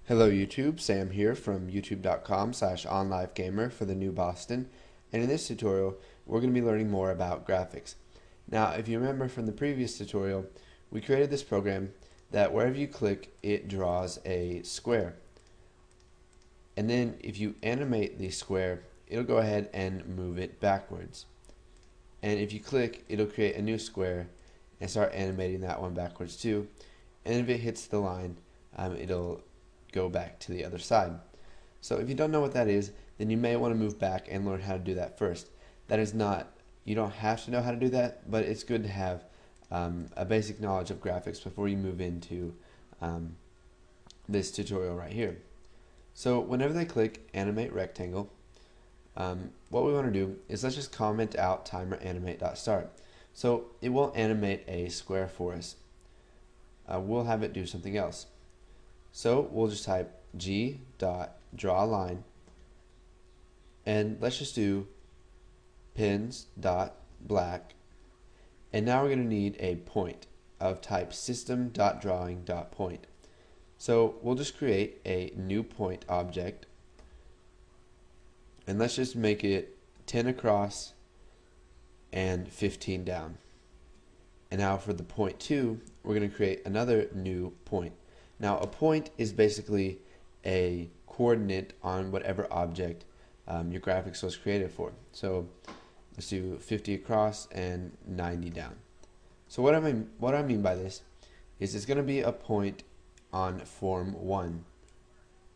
Hello YouTube, Sam here from youtube.com/onlivegamer for the new Boston, and in this tutorial we're going to be learning more about graphics. Now if you remember from the previous tutorial, we created this program that wherever you click it draws a square, and then if you animate the square it'll go ahead and move it backwards, and if you click it'll create a new square and start animating that one backwards too, and if it hits the line it'll go back to the other side. So if you don't know what that is, then you may want to move back and learn how to do that first. That is not, you don't have to know how to do that, but it's good to have a basic knowledge of graphics before you move into this tutorial right here. So whenever they click animate rectangle, what we want to do is let's just comment out timer animate.start. So it will animate a square for us. We'll have it do something else. So we'll just type g dot draw line, and let's just do pins dot black, and now we're going to need a point of type system dot drawing dot point. So we'll just create a new point object, and let's just make it 10 across and 15 down. And now for the point 2, we're going to create another new point. Now a point is basically a coordinate on whatever object your graphics was created for. So let's do 50 across and 90 down. So what I mean by this is it's going to be a point on form 1,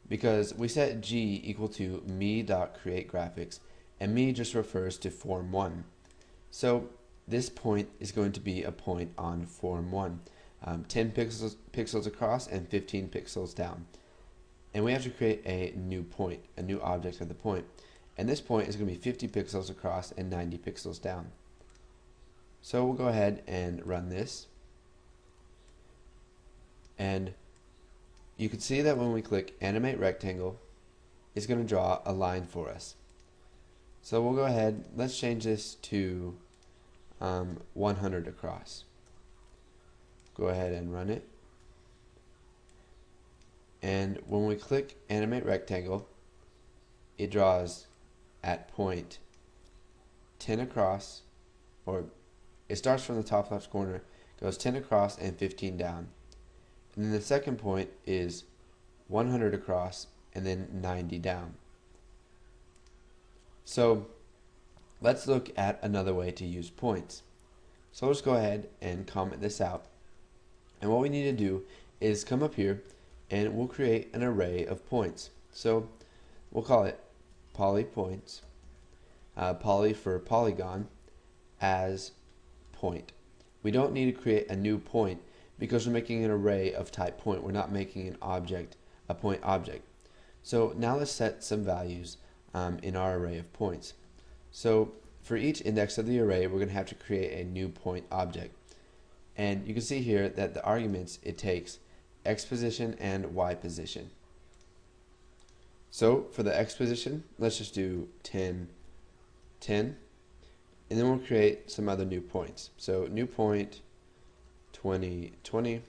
because we set g equal to me.createGraphics, and me just refers to form 1. So this point is going to be a point on form 1. 10 pixels across and 15 pixels down, and we have to create a new point, a new object of the point, and this point is going to be 50 pixels across and 90 pixels down. So we'll go ahead and run this, and you can see that when we click animate rectangle it's going to draw a line for us. So we'll go ahead, let's change this to 100 across. Go ahead and run it, and when we click animate rectangle it draws at point 10 across, or it starts from the top left corner, goes 10 across and 15 down, and then the second point is 100 across and then 90 down. So let's look at another way to use points. So let's go ahead and comment this out. And what we need to do is come up here and we'll create an array of points. So we'll call it poly points, poly for polygon, as point. We don't need to create a new point because we're making an array of type point. We're not making an object, a point object. So now let's set some values in our array of points. So for each index of the array we're going to have to create a new point object. And you can see here that the arguments, it takes X position and Y position. So for the X position, let's just do 10, 10, and then we'll create some other new points. So new point 20, 20,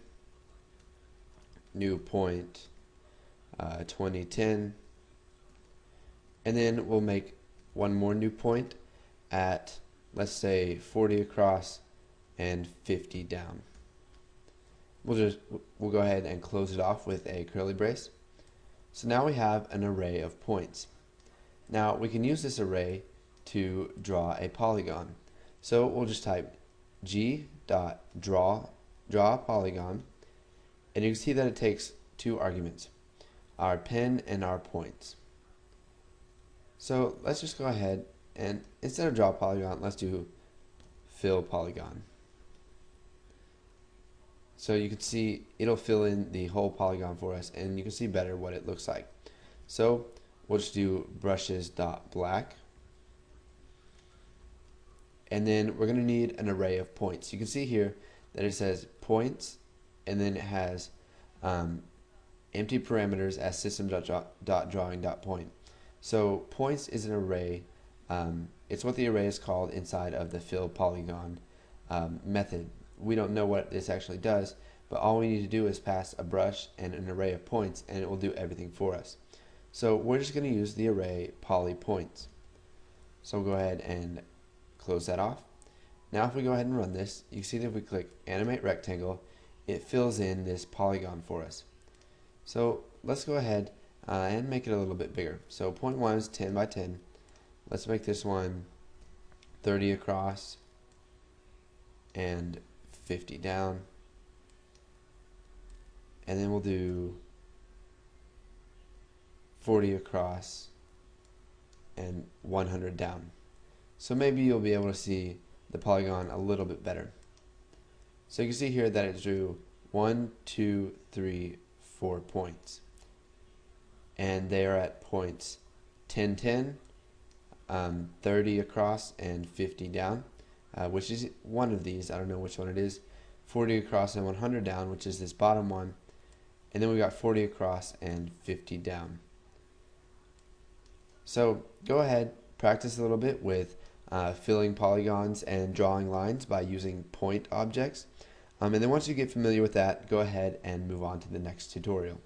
new point 20, 10, and then we'll make one more new point at, let's say, 40 across and 50 down. We'll go ahead and close it off with a curly brace. So now we have an array of points. Now we can use this array to draw a polygon. So we'll just type g.draw a polygon, and you can see that it takes two arguments, our pen and our points. So let's just go ahead and instead of draw polygon, let's do fill polygon. So you can see it'll fill in the whole polygon for us, and you can see better what it looks like. So we'll just do brushes.black, and then we're going to need an array of points. You can see here that it says points, and then it has empty parameters as system.drawing.point. So points is an array. It's what the array is called inside of the fill polygon method. We don't know what this actually does, but all we need to do is pass a brush and an array of points, and it will do everything for us. So we're just going to use the array poly points. So we'll go ahead and close that off. Now if we go ahead and run this, you see that if we click animate rectangle, it fills in this polygon for us. So let's go ahead and make it a little bit bigger. So point 1 is 10 by 10. Let's make this one 30 across and 50 down. And then we'll do 40 across and 100 down. So maybe you'll be able to see the polygon a little bit better. So you can see here that it drew 1, 2, 3, 4 points. And they are at points 10, 10, 30 across, and 50 down, which is one of these. I don't know which one it is. 40 across and 100 down, which is this bottom one. And then we got 40 across and 50 down. So go ahead, practice a little bit with filling polygons and drawing lines by using point objects. And then once you get familiar with that, go ahead and move on to the next tutorial.